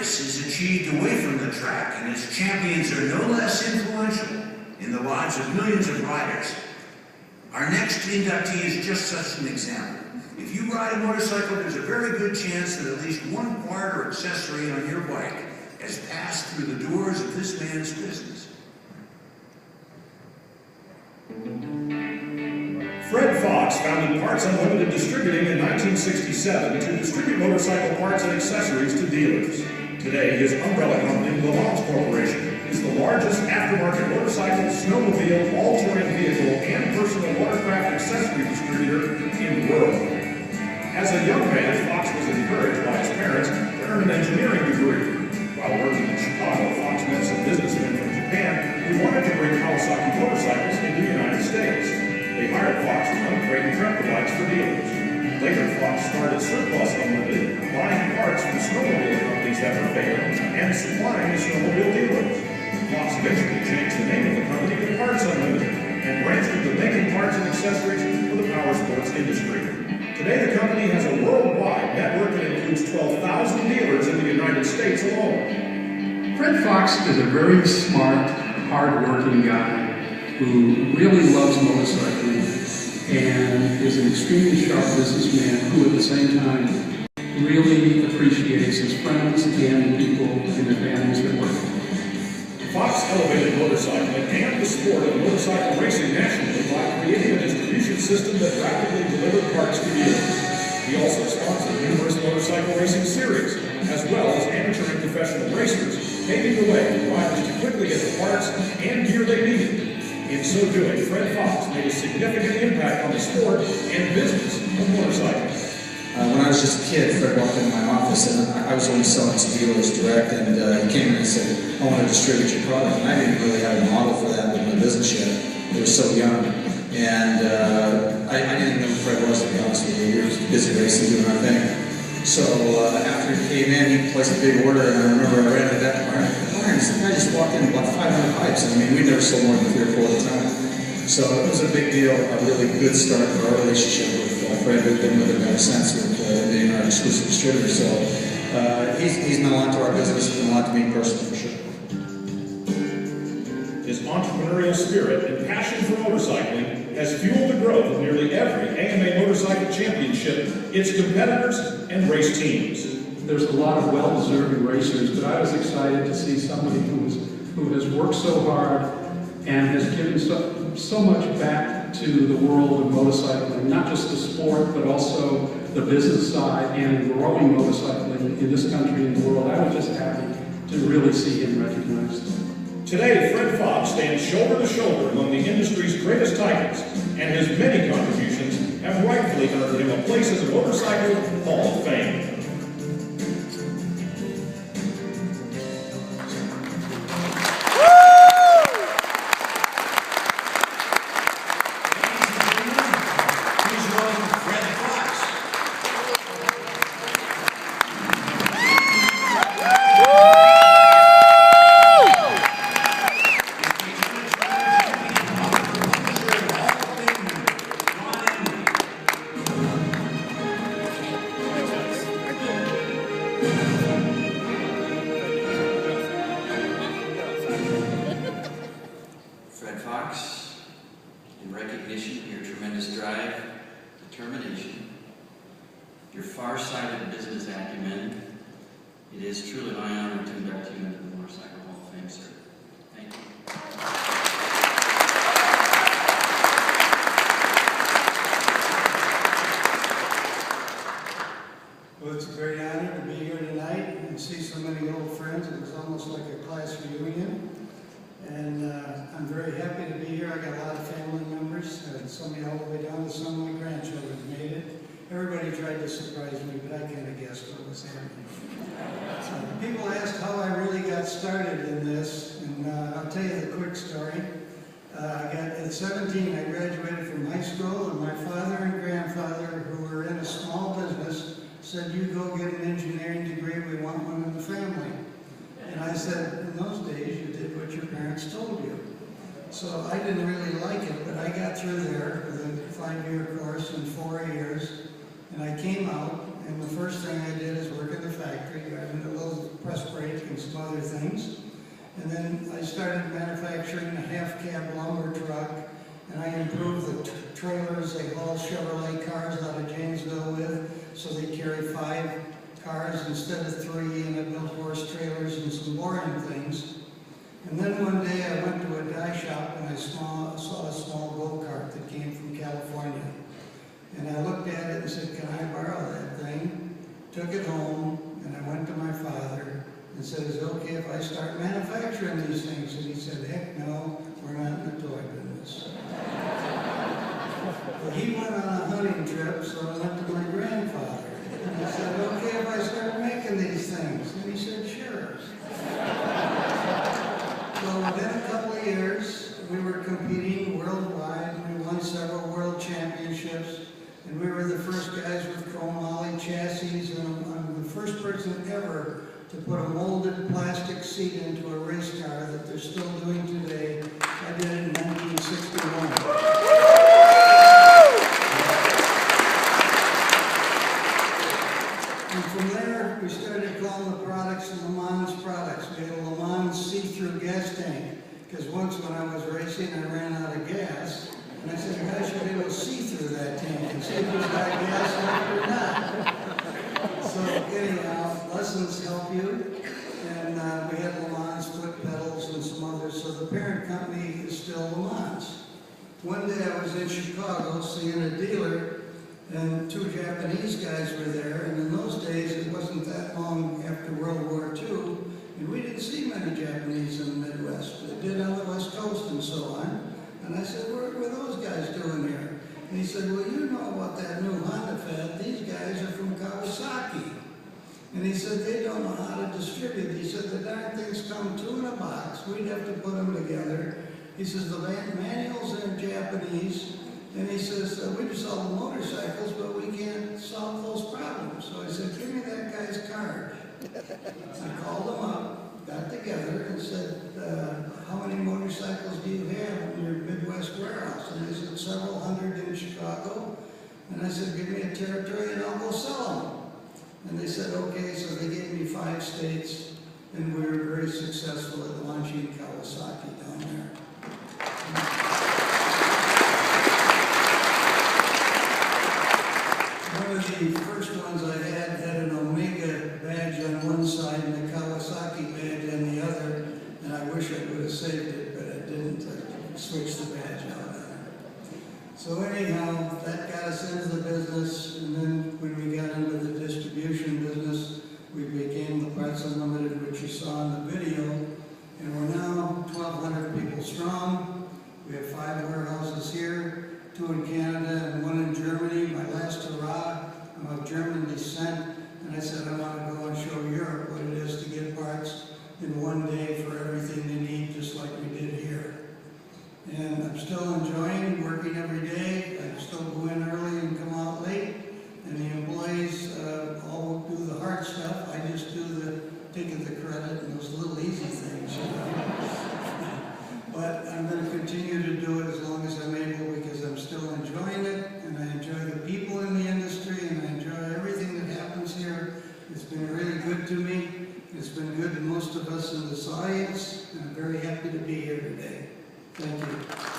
greatness is achieved away from the track, and its champions are no less influential in the lives of millions of riders. Our next inductee is just such an example. If you ride a motorcycle, there's a very good chance that at least one part or accessory on your bike has passed through the doors of this man's business. Fred Fox founded Parts Unlimited Distributing in 1967 to distribute motorcycle parts and accessories to dealers. Today, his umbrella company, Lamont Corporation, is the largest aftermarket motorcycle, snowmobile, all-terrain vehicle, and personal watercraft accessory distributor in the world. As a young man, Fox was encouraged by his parents to earn an engineering degree. While working in Chicago, Fox met some businessmen from Japan who wanted to bring Kawasaki motorcycles into the United States. They hired Fox to run crate and tractor bikes for dealers. Later, Fox started Surplus Unlimited, buying parts from snowmobile companies that were failing and supplying the snowmobile dealers. Fox eventually changed the name of the company to Parts Unlimited and branched into making parts and accessories for the power sports industry. Today, the company has a worldwide network that includes 12,000 dealers in the United States alone. Fred Fox is a very smart, hard-working guy who really loves motorcycling and is an extremely sharp businessman who at the same time really appreciates his friends and the people in the families that work. Fox elevated motorcycling and the sport of motorcycle racing nationally by creating a distribution system that rapidly delivered parts to dealers. He also sponsored numerous motorcycle racing series, as well as amateur and professional racers, paving the way for riders to quickly get the parts and gear they needed. In so doing, Fred Fox made a significant impact on the sport and business of motorcycling. When I was just a kid, Fred walked into my office and I was only selling to dealers direct, and he came in and said, "I want to distribute your product." And I didn't really have a model for that with my business yet. It was so young. And I didn't know who Fred was, to be honest with you. He was busy racing, doing our thing. So after he came in, he placed a big order, and I remember I ran to that barn. The guy just walked in and bought 500 pipes. I mean, we never sold more than 3 or 4 at a time. So it was a big deal, a really good start for our relationship with Fred. We've been with him ever since, with being our exclusive distributor. So he's meant a lot to our business and a lot to me personally, for sure. His entrepreneurial spirit and passion for motorcycling has fueled the growth of nearly every AMA Motorcycle Championship, its competitors, and race teams. There's a lot of well-deserving racers, but I was excited to see somebody who has worked so hard and has given so much back to the world of motorcycling, not just the sport, but also the business side and growing motorcycling in this country and the world. I was just happy to really see him recognized. Today, Fred Fox stands shoulder to shoulder among the industry's greatest titans, and his many contributions have rightfully earned him a place as a Motorcycle Hall of Fame. Fred Fox, in recognition of your tremendous drive, determination, your far-sighted business acumen, it is truly my honor to induct you into the Motorcycle Hall of Fame, sir. Thank you. Well, it's a great honor to be here tonight and see so many old friends. It was almost like a class reunion. And I'm very happy to be here. I got a lot of family members, so many all the way down to some of my grandchildren made it. Everybody tried to surprise me, but I kind of guessed what was happening. So people ask how I really got started in this, and I'll tell you the quick story. At 17, I graduated from high school, and my father and grandfather, who were in a small business, said, "You go get an engineering degree, we want one in the family." And I said, "In those days, you did what your parents told you." So I didn't really like it, but I got through there with a 5-year course in 4 years. And I came out, and the first thing I did is work in the factory, driving a little press brake some other things. And then I started manufacturing a half-cab lumber truck, and I improved the trailers they haul Chevrolet cars out of Janesville with, so they carry 5 cars instead of 3, and I built horse trailers and some boring things. And then one day I went to a die shop and I saw a small go-kart that came from California. And I looked at it and said, "Can I borrow that thing?" Took it home, and I went to my father and said, "Is it okay if I start manufacturing these things?" And he said, "Heck no, we're not in the toy business." Well, he went on a hunting trip, so I went to my grandfather. And I said, "Okay if I start making these things?" And he said, "Sure." So within a couple of years, we were competing worldwide. We won several world championships. And we were the first guys with chrome moly chassis, and I'm the first person ever to put a molded plastic seat into a race car that they're still doing today. I did it in 1961. And from there, we started calling the products Le Mans products. We had a Le Mans see-through gas tank, because once when I was racing, I ran out of gas. And I said, "You guys should be able to see through that tank and see if it's got gas left or not." So anyhow, lessons help you. And we had Le Mans foot pedals and some others. So the parent company is still Le Mans. One day I was in Chicago seeing a dealer, and 2 Japanese guys were there. And in those days, it wasn't that long after World War II, and we didn't see many Japanese in the Midwest. They did on the West Coast and so on. And I said, "What are those guys doing here?" And he said, "Well, you know about that new Honda Fed. These guys are from Kawasaki." And he said, "They don't know how to distribute." He said, "The darn things come 2 in a box. We'd have to put them together." He says, "The manuals are in Japanese." And he says, "We just sell the motorcycles, but we can't solve those problems." So I said, "Give me that guy's card." I called him up, got together, and said, "How many motorcycles do you have in your Midwest warehouse?" And they said, "Several hundred in Chicago." And I said, "Give me a territory and I'll go sell them." And they said, "Okay." So they gave me 5 states, and we were very successful at launching Kawasaki down there. One of the first ones I had an Omega badge on one side and a Kawasaki badge on the other, and I wish I would have saved it, but I didn't. I switched the badge out on it. So anyhow, that got us into the business, and then when we got into the distribution business, we became the Parts Unlimited, which you saw in the video, and we're now 1,200 people strong. We have 5 warehouses here, 2 in Canada and 1 in Germany. My last hurrah, I'm of German descent, and I said I want to go and show Europe what it is to get parts in one day for everything they need, just like we did here. And I'm still enjoying working every day. I still go in early and come out late, and the employees all do the hard stuff. I just do taking the credit and those little easy things, you know. But I'm going to continue to do it as long as I'm able, because I'm still enjoying it, and I enjoy the people in the industry, and I enjoy everything that happens here. It's been really good to me. It's been good to most of us in this audience, and I'm very happy to be here today. Thank you.